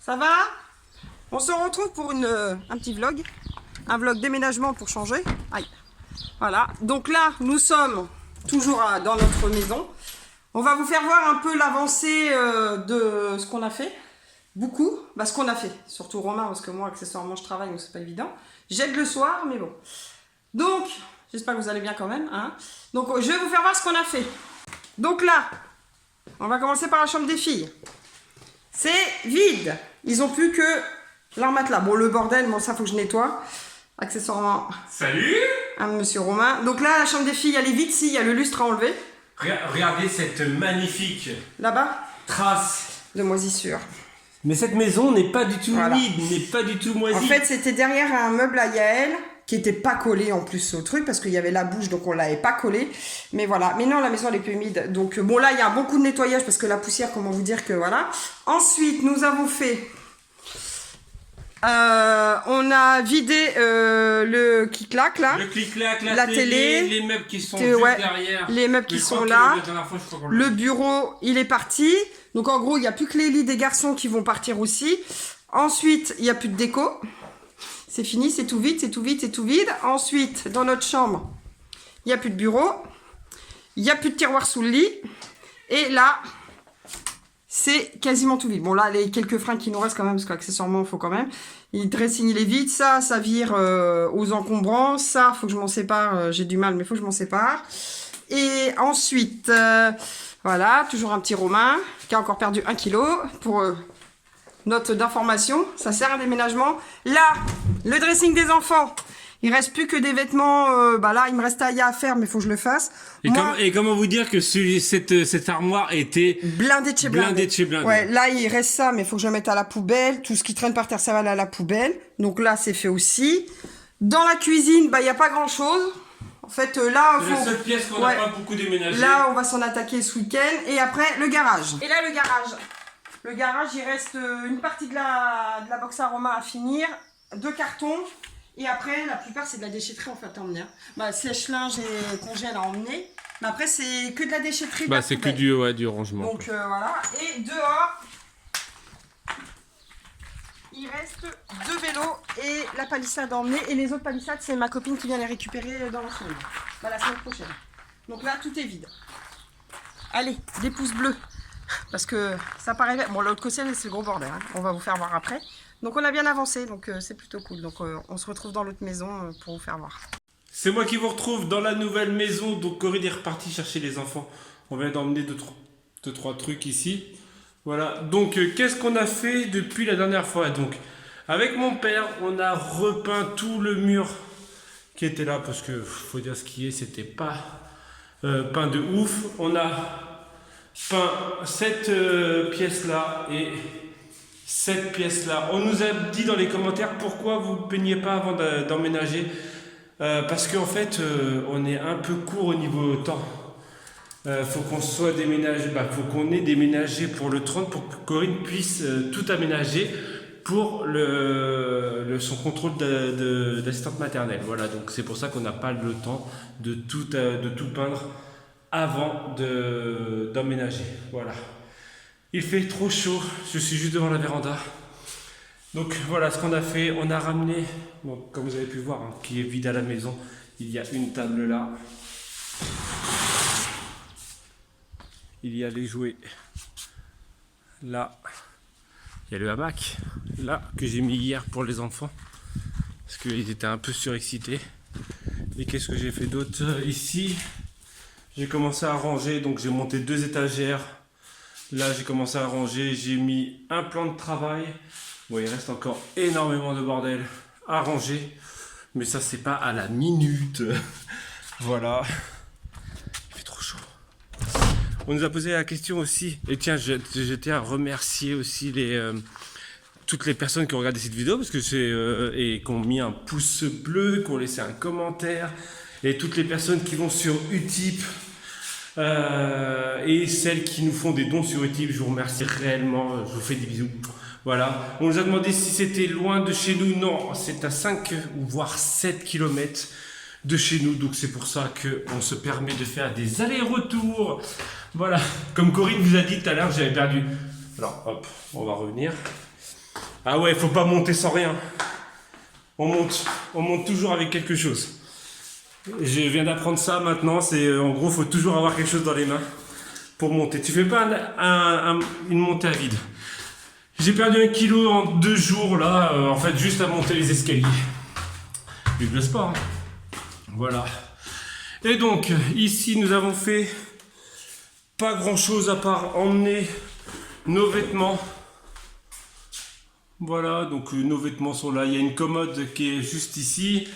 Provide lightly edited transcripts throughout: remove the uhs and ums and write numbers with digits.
Ça va? On se retrouve pour un petit vlog. Un vlog déménagement pour changer. Aïe. Voilà. Donc là, nous sommes toujours dans notre maison. On va vous faire voir un peu l'avancée de ce qu'on a fait. Beaucoup. Bah, ce qu'on a fait. Surtout Romain, parce que moi, accessoirement, je travaille, donc c'est pas évident. J'aide le soir, mais bon. Donc, j'espère que vous allez bien quand même. Hein. Donc, je vais vous faire voir ce qu'on a fait. Donc là, on va commencer par la chambre des filles. C'est vide. Ils ont plus que leur matelas. Bon, le bordel, bon, ça, faut que je nettoie. Accessoirement. Salut! Monsieur Romain. Donc là, la chambre des filles, elle est vide. Si, il y a le lustre à enlever. Regardez cette magnifique Là-bas, trace. de moisissure. Mais cette maison n'est pas du tout Voilà. humide, n'est pas du tout moisie. En fait, c'était derrière un meuble à Yael, qui était pas collé en plus au truc, parce qu'il y avait la bouche, donc on l'avait pas collé. Mais voilà. Mais non, la maison, elle est plus humide. Donc, bon, là, il y a un bon coup de nettoyage, parce que la poussière, comment vous dire que voilà. Ensuite, nous avons fait... on a vidé le clic-clac, là. Le clic-clac, la télé, les meubles qui sont juste ouais, derrière. les meubles qui sont là. Le bureau, il est parti. Donc en gros, il n'y a plus que les lits des garçons qui vont partir aussi. Ensuite, il n'y a plus de déco. C'est fini, c'est tout vide, c'est tout vide, c'est tout vide. Ensuite, dans notre chambre, il n'y a plus de bureau. Il n'y a plus de tiroir sous le lit. Et là, c'est quasiment tout vide. Bon là, les quelques fringues qui nous restent quand même, parce qu'accessoirement, il faut quand même. Le dressing, il est vide. Ça vire aux encombrants. Ça, faut que je m'en sépare. J'ai du mal, mais il faut que je m'en sépare. Et ensuite, voilà, toujours un petit Romain qui a encore perdu 1 kg pour note d'information. Ça sert à un déménagement. Là, le dressing des enfants. Il reste plus que des vêtements. Bah là, il me reste à faire, mais il faut que je le fasse. Et comment vous dire que cette armoire était blindée de chez blindée. Blindée de chez blindée. Ouais, là, il reste ça, mais il faut que je le mette à la poubelle. Tout ce qui traîne par terre, ça va aller à la poubelle. Donc là, c'est fait aussi. Dans la cuisine, bah, il n'y a pas grand-chose. En fait, là... C'est la seule pièce qu'on n'a pas beaucoup déménagée. Là, on va s'en attaquer ce week-end. Et après, le garage. Et là, le garage. Le garage, il reste une partie de la box à Romain à finir. 2 cartons. Et après, la plupart, c'est de la déchetterie, en fait, à emmener. Bah, sèche-linge et congèle à emmener. Mais après, c'est que de la déchetterie. Bah, c'est que du rangement. Donc, voilà. Et dehors, il reste 2 vélos et la palissade à emmener. Et les autres palissades, c'est ma copine qui vient les récupérer dans la semaine. Bah, la semaine prochaine. Donc là, tout est vide. Allez, des pouces bleus. Parce que ça paraît... Bon, l'autre côté, c'est le gros bordel. Hein. On va vous faire voir après. Donc on a bien avancé, donc c'est plutôt cool. Donc on se retrouve dans l'autre maison pour vous faire voir. C'est moi qui vous retrouve dans la nouvelle maison. Donc Corinne est repartie chercher les enfants. On vient d'emmener 2-3 trucs ici. Voilà. Donc qu'est-ce qu'on a fait depuis la dernière fois? Donc avec mon père, on a repeint tout le mur qui était là. Parce que faut dire ce qui est, c'était pas peint de ouf. On a peint cette pièce-là et... cette pièce-là. On nous a dit dans les commentaires pourquoi vous ne peignez pas avant d'emménager. Parce qu'en fait, on est un peu court au niveau temps. Faut qu'on soit déménagé, faut qu'on ait déménagé pour le 30 pour que Corinne puisse tout aménager pour son contrôle d'assistante maternelle. Voilà, donc c'est pour ça qu'on n'a pas le temps de tout peindre avant d'emménager. Voilà. Il fait trop chaud, je suis juste devant la véranda. Donc voilà ce qu'on a fait, on a ramené, bon, comme vous avez pu voir, hein, qui est vide à la maison. Il y a une table là. Il y a les jouets là. Il y a le hamac là que j'ai mis hier pour les enfants. Parce qu'ils étaient un peu surexcités. Et qu'est-ce que j'ai fait d'autre ici? J'ai commencé à ranger, donc j'ai monté 2 étagères. Là, j'ai commencé à ranger, j'ai mis un plan de travail. Bon, il reste encore énormément de bordel à ranger. Mais ça, c'est pas à la minute. Voilà. Il fait trop chaud. On nous a posé la question aussi. Et tiens, je tiens à remercier aussi toutes les personnes qui ont regardé cette vidéo. Parce que et qui ont mis un pouce bleu, qui ont laissé un commentaire. Et toutes les personnes qui vont sur Utip. Et celles qui nous font des dons sur Utip, je vous remercie réellement, je vous fais des bisous. Voilà, on nous a demandé si c'était loin de chez nous. Non, c'est à 5 ou voire 7 km de chez nous, donc c'est pour ça qu'on se permet de faire des allers-retours. Voilà, comme Corinne vous a dit tout à l'heure, j'avais perdu. Alors hop, on va revenir. Ah ouais, faut pas monter sans rien. On monte toujours avec quelque chose. Je viens d'apprendre ça maintenant, c'est en gros, faut toujours avoir quelque chose dans les mains pour monter. Tu fais pas une montée à vide. J'ai perdu 1 kilo en 2 jours là, en fait, juste à monter les escaliers. Du le sport. Hein. Voilà. Et donc, ici, nous avons fait pas grand chose à part emmener nos vêtements. Voilà, donc nos vêtements sont là. Il y a une commode qui est juste ici.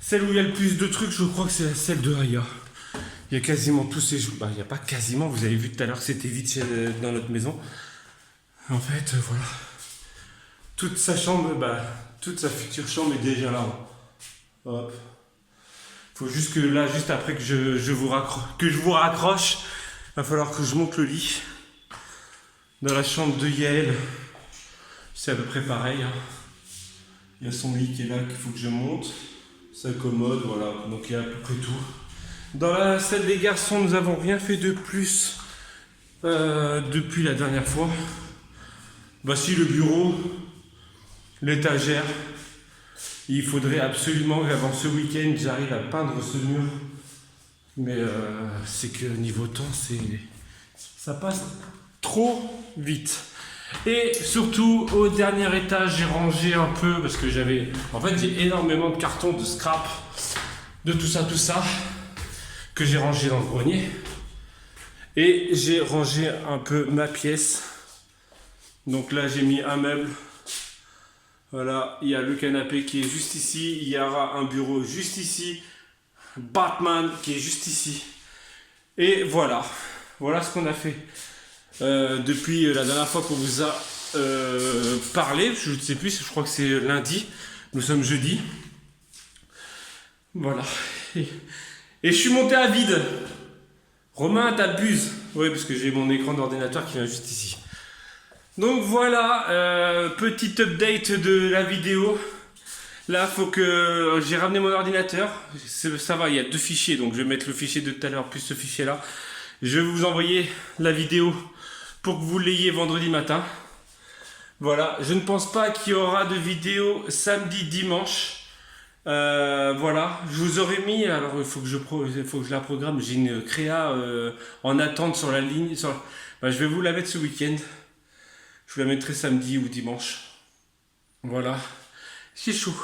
Celle où il y a le plus de trucs, je crois que c'est celle de Aya. Il y a quasiment tous ces jours. Bah, il n'y a pas quasiment, vous avez vu tout à l'heure que c'était vide dans notre maison. En fait, voilà. Toute sa chambre, toute sa future chambre est déjà là. Hop. Faut juste que là, juste après que je vous raccroche, il va falloir que je monte le lit. Dans la chambre de Yael, c'est à peu près pareil. Hein. Il y a son lit qui est là qu'il faut que je monte. Sa commode, voilà. Donc il y a à peu près tout. Dans la salle des garçons, nous n'avons rien fait de plus depuis la dernière fois. Voici le bureau, l'étagère. Il faudrait absolument qu'avant ce week-end, j'arrive à peindre ce mur. Mais c'est que niveau temps, ça passe trop vite. Et surtout, au dernier étage, j'ai rangé un peu parce que j'ai énormément de cartons, de scrap, de tout ça, que j'ai rangé dans le grenier. Et j'ai rangé un peu ma pièce. Donc là, j'ai mis un meuble. Voilà, il y a le canapé qui est juste ici. Il y aura un bureau juste ici. Batman qui est juste ici. Et voilà. Voilà ce qu'on a fait. Depuis la dernière fois qu'on vous a parlé, je ne sais plus, je crois que c'est lundi, nous sommes jeudi. Voilà. Et je suis monté à vide. Romain, t'abuses. Oui, parce que j'ai mon écran d'ordinateur qui vient juste ici. Donc voilà, petite update de la vidéo. Là, faut que j'ai ramené mon ordinateur. Ça va, il y a 2 fichiers, donc je vais mettre le fichier de tout à l'heure plus ce fichier-là. Je vais vous envoyer la vidéo pour que vous l'ayez vendredi matin. Voilà, je ne pense pas qu'il y aura de vidéo samedi, dimanche. Voilà, je vous aurais mis, alors il faut que je la programme, j'ai une créa en attente sur la ligne. Je vais vous la mettre ce week-end. Je vous la mettrai samedi ou dimanche. Voilà, j'ai chaud.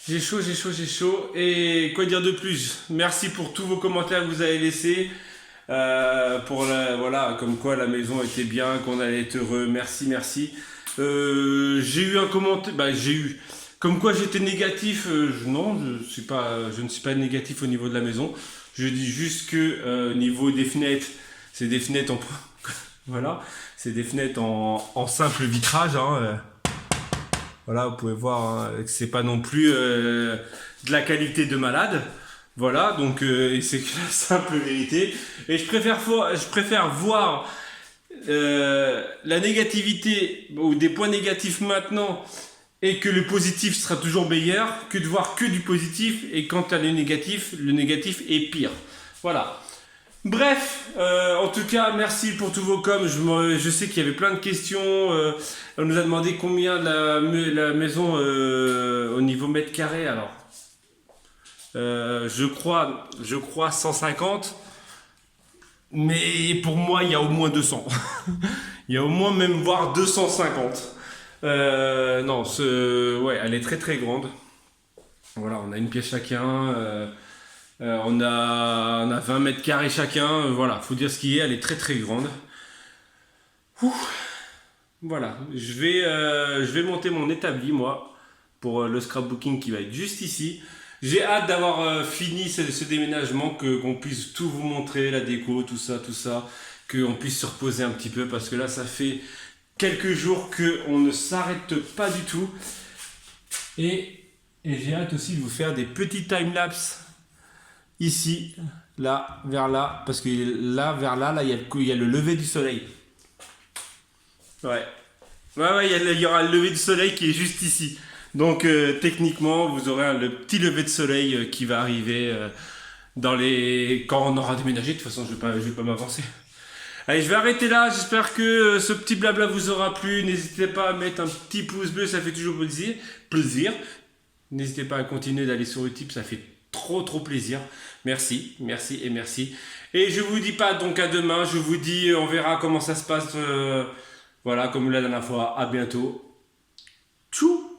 J'ai chaud. Et quoi dire de plus? Merci pour tous vos commentaires que vous avez laissés. Voilà, comme quoi la maison était bien, qu'on allait être heureux. Merci. J'ai eu un commentaire, comme quoi j'étais négatif. Non, je ne suis pas négatif au niveau de la maison. Je dis juste que au niveau des fenêtres, c'est des fenêtres voilà, c'est des fenêtres en simple vitrage. Hein. Voilà, vous pouvez voir hein, que c'est pas non plus de la qualité de malade. Voilà, donc c'est la simple vérité. Et je préfère voir la négativité ou des points négatifs maintenant et que le positif sera toujours meilleur que de voir que du positif et quand tu as le négatif est pire. Voilà. Bref, en tout cas, merci pour tous vos coms. Je sais qu'il y avait plein de questions. On nous a demandé combien la maison au niveau mètre carré. Alors, je crois 150. Mais pour moi, il y a au moins 200. Il y a au moins même voire 250. Non, ouais, elle est très très grande. Voilà, on a une pièce chacun. On a 20 mètres carrés chacun. Voilà, faut dire ce qui est. Elle est très très grande. Ouh. Voilà, je vais monter mon établi moi pour le scrapbooking qui va être juste ici. J'ai hâte d'avoir fini ce déménagement, qu'on puisse tout vous montrer, la déco, tout ça, qu'on puisse se reposer un petit peu parce que là ça fait quelques jours qu'on ne s'arrête pas du tout. Et j'ai hâte aussi de vous faire des petits timelapses ici, là, vers là, parce que là, vers là, il y a le lever du soleil. Ouais, il y aura le lever du soleil qui est juste ici. Donc techniquement, vous aurez le petit lever de soleil qui va arriver quand on aura déménagé. De toute façon, je vais pas m'avancer. Allez, je vais arrêter là. J'espère que ce petit blabla vous aura plu. N'hésitez pas à mettre un petit pouce bleu, ça fait toujours plaisir. N'hésitez pas à continuer d'aller sur Utip, ça fait trop plaisir. Merci, merci et merci. Et je vous dis pas donc à demain, je vous dis on verra comment ça se passe. Voilà, comme la dernière fois. À bientôt. Tchou.